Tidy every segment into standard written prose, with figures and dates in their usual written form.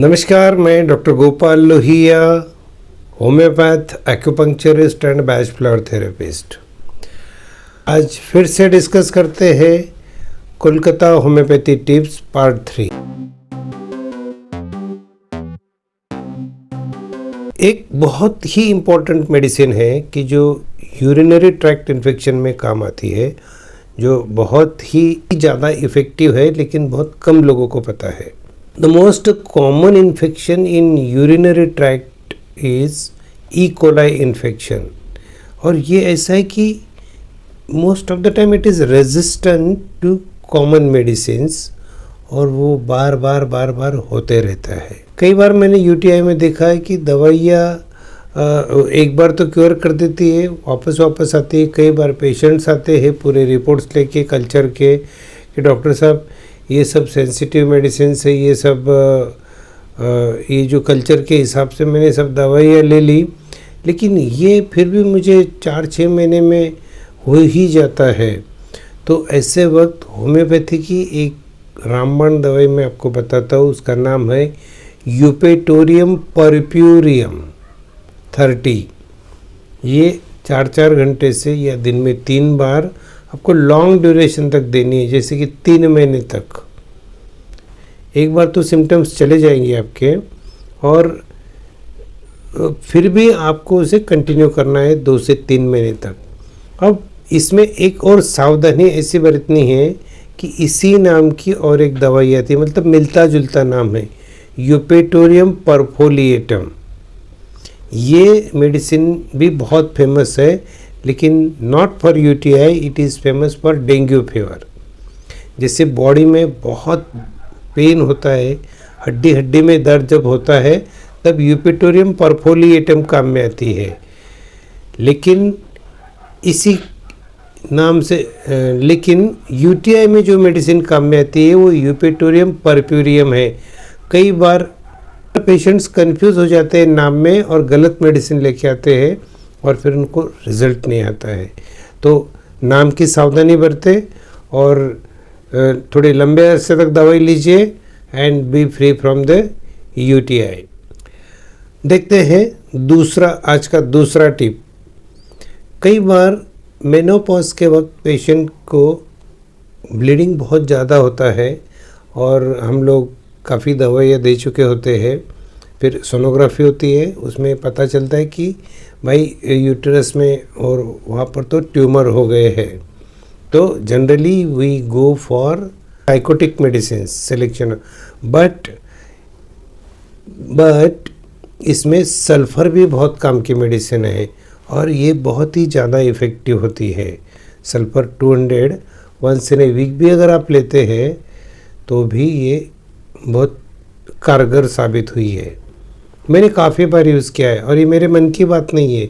नमस्कार, मैं doctor Gopal Lohia, homeopath, acupuncturist and batch flower therapist. आज फिर से डिस्कस करते हैं कोलकाता होम्योपैथी टिप्स पार्ट 3। एक बहुत ही इम्पोर्टेंट मेडिसिन है कि जो यूरिनरी ट्रैक्ट इन्फेक्शन में काम आती है, जो बहुत ही ज़्यादा इफ़ेक्टिव है लेकिन बहुत कम लोगों को पता है। The most common infection in urinary tract is E. coli infection, और ये ऐसा है कि most of the time it is resistant to common medicines और वो बार बार होते रहता है। कई बार मैंने यूटीआई में देखा है कि दवाइयाँ एक बार तो क्योर कर देती है, वापस आती है। कई बार पेशेंट्स आते हैं पूरे रिपोर्ट्स लेके कल्चर के कि डॉक्टर साहब ये सब सेंसिटिव मेडिसिन है, ये सब ये जो कल्चर के हिसाब से मैंने सब दवाइयाँ ले ली, लेकिन ये फिर भी मुझे 4-6 महीने में हो ही जाता है। तो ऐसे वक्त होम्योपैथी की एक रामबाण दवाई मैं आपको बताता हूँ, उसका नाम है यूपेटोरियम पर्प्यूरियम 30। ये 4-4 घंटे से या दिन में 3 बार आपको लॉन्ग ड्यूरेशन तक देनी है, जैसे कि 3 महीने तक। एक बार तो सिम्टम्स चले जाएंगे आपके, और फिर भी आपको उसे कंटिन्यू करना है 2 से 3 महीने तक। अब इसमें एक और सावधानी ऐसी बरतनी है कि इसी नाम की और एक दवाई आती है, मतलब मिलता जुलता नाम है, यूपेटोरियम परफोलिएटम। ये मेडिसिन भी बहुत फेमस है, लेकिन not for UTI, it is famous for dengue fever. जैसे बॉडी में बहुत पेन होता है, हड्डी में दर्द जब होता है, तब यूपेटोरियम परफोलिएटम काम में आती है। लेकिन इसी नाम से लेकिन यूटीआई में जो मेडिसिन काम में आती है वो यूपेटोरियम पर्प्यूरियम है। कई बार पेशेंट्स कंफ्यूज हो जाते हैं नाम में और गलत मेडिसिन लेके आते हैं और फिर उनको रिज़ल्ट नहीं आता है। तो नाम की सावधानी बरतें और थोड़े लंबे अरसे तक दवाई लीजिए and B free from the UTI. देखते हैं आज का दूसरा टिप। कई बार मेनोपॉज के वक्त पेशेंट को ब्लीडिंग बहुत ज़्यादा होता है और हम लोग काफ़ी दवाइयाँ दे चुके होते हैं। फिर सोनोग्राफी होती है, उसमें पता चलता है कि भाई यूटेरस में और वहाँ पर तो ट्यूमर हो गए हैं। तो generally we go for psychotic medicine selection, but इसमें सल्फ़र भी बहुत काम की मेडिसिन है और ये बहुत ही ज़्यादा इफ़ेक्टिव होती है। Sulphur 200 once in a week भी अगर आप लेते हैं तो भी ये बहुत कारगर साबित हुई है। मैंने काफ़ी बार यूज़ किया है और ये मेरे मन की बात नहीं है,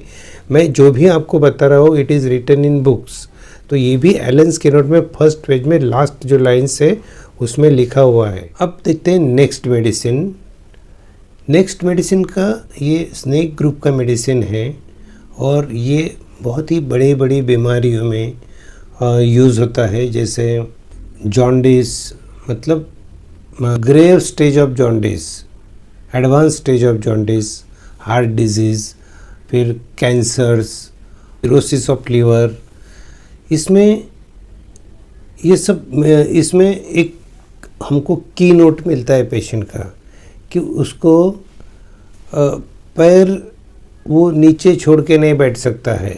मैं जो भी आपको बता रहा हूँ it is written in books. तो ये भी एलन स्किनर में फर्स्ट पेज में लास्ट जो लाइन्स है उसमें लिखा हुआ है। अब देखते हैं नेक्स्ट मेडिसिन का, ये स्नेक ग्रुप का मेडिसिन है और ये बहुत ही बड़ी बीमारियों में यूज़ होता है, जैसे जॉन्डिस, मतलब grave stage of jaundice, advance stage of jaundice, heart disease, फिर कैंसर्स, सिरोसिस ऑफ लीवर। इसमें एक हमको की नोट मिलता है पेशेंट का कि उसको पैर वो नीचे छोड़ के नहीं बैठ सकता है,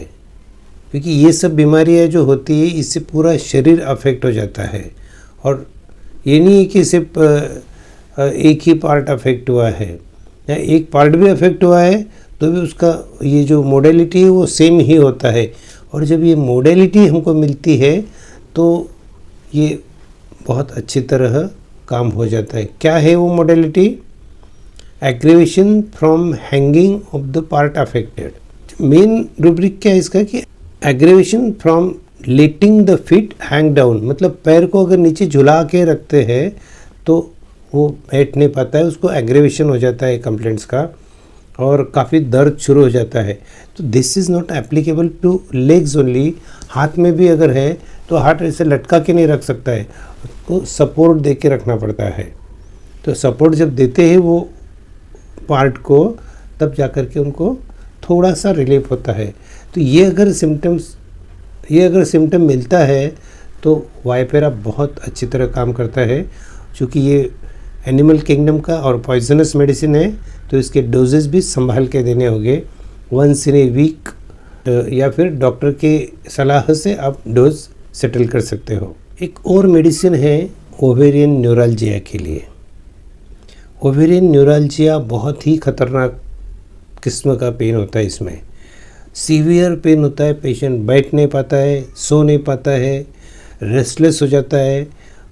क्योंकि ये सब बीमारियाँ जो होती है इससे पूरा शरीर अफेक्ट हो जाता है। और ये नहीं है कि सिर्फ एक ही पार्ट अफेक्ट हुआ है, या एक पार्ट भी अफेक्ट हुआ है तो भी उसका ये जो मोडेलिटी है वो सेम ही होता है। और जब ये मोडेलिटी हमको मिलती है तो ये बहुत अच्छी तरह काम हो जाता है। क्या है वो modality? Aggravation from hanging of the part affected. Main rubric क्या है इसका कि aggravation from letting the feet hang down, मतलब पैर को अगर नीचे झुला के रखते हैं तो वो बैठ नहीं पाता है, उसको एग्रीवेशन हो जाता है कंप्लेंट्स का और काफ़ी दर्द शुरू हो जाता है। तो this is not applicable two legs only. हाथ में भी अगर है तो हाथ ऐसे लटका के नहीं रख सकता है, उसको सपोर्ट दे के रखना पड़ता है। तो सपोर्ट जब देते हैं वो पार्ट को, तब जा कर के उनको थोड़ा सा रिलीफ होता है। तो ये अगर सिम्टम मिलता है तो वाइपेरा बहुत अच्छी तरह काम करता है। चूँकि ये एनिमल किंगडम का और पॉइजनस मेडिसिन है तो इसके डोजेस भी संभाल के देने होंगे। वंस इन ए वीक या फिर डॉक्टर के सलाह से आप डोज सेटल कर सकते हो। एक और मेडिसिन है ओवेरियन न्यूरल्जिया के लिए। ओवेरियन न्यूरल्जिया बहुत ही खतरनाक किस्म का पेन होता है। इसमें सीवियर पेन होता है, पेशेंट बैठ नहीं पाता है, सो नहीं पाता है, रेस्टलेस हो जाता है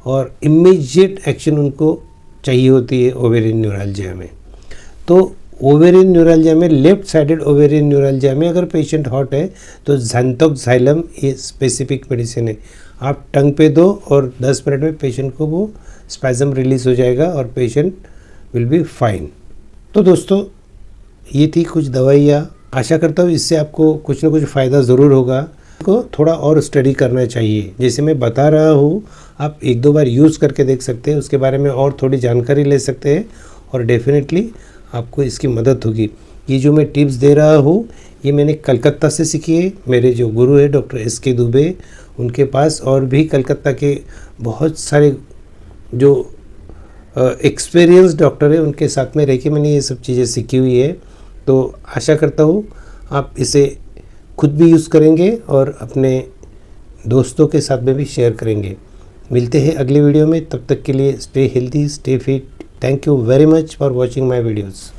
और इमीडिएट एक्शन उनको चाहिए होती है ओवेरियन न्यूरल्जिया में। तो ओवेरियन न्यूरल्जिया में, लेफ्ट साइडेड ओवेरियन न्यूरल्जिया में अगर पेशेंट हॉट है तो ज़ैंथोक्साइलम ये स्पेसिफिक मेडिसिन है। आप टंग पे दो और 10 मिनट में पेशेंट को वो स्पैज़म रिलीज़ हो जाएगा और पेशेंट विल बी फाइन। तो दोस्तों ये थी कुछ दवाइयाँ। आशा करता हूँ इससे आपको कुछ ना कुछ फ़ायदा ज़रूर होगा। को थोड़ा और स्टडी करना चाहिए। जैसे मैं बता रहा हूँ, आप 1-2 बार यूज़ करके देख सकते हैं, उसके बारे में और थोड़ी जानकारी ले सकते हैं और डेफिनेटली आपको इसकी मदद होगी। ये जो मैं टिप्स दे रहा हूँ ये मैंने कलकत्ता से सीखी है। मेरे जो गुरु है डॉक्टर एस.के. दुबे, उनके पास और भी कलकत्ता के बहुत सारे जो एक्सपीरियंस डॉक्टर है उनके साथ में रह के मैंने ये सब चीज़ें सीखी हुई है। तो आशा करता हूँ आप इसे खुद भी यूज़ करेंगे और अपने दोस्तों के साथ में भी शेयर करेंगे। मिलते हैं अगले वीडियो में, तब तक के लिए stay healthy, stay fit. Thank you very much for watching my videos.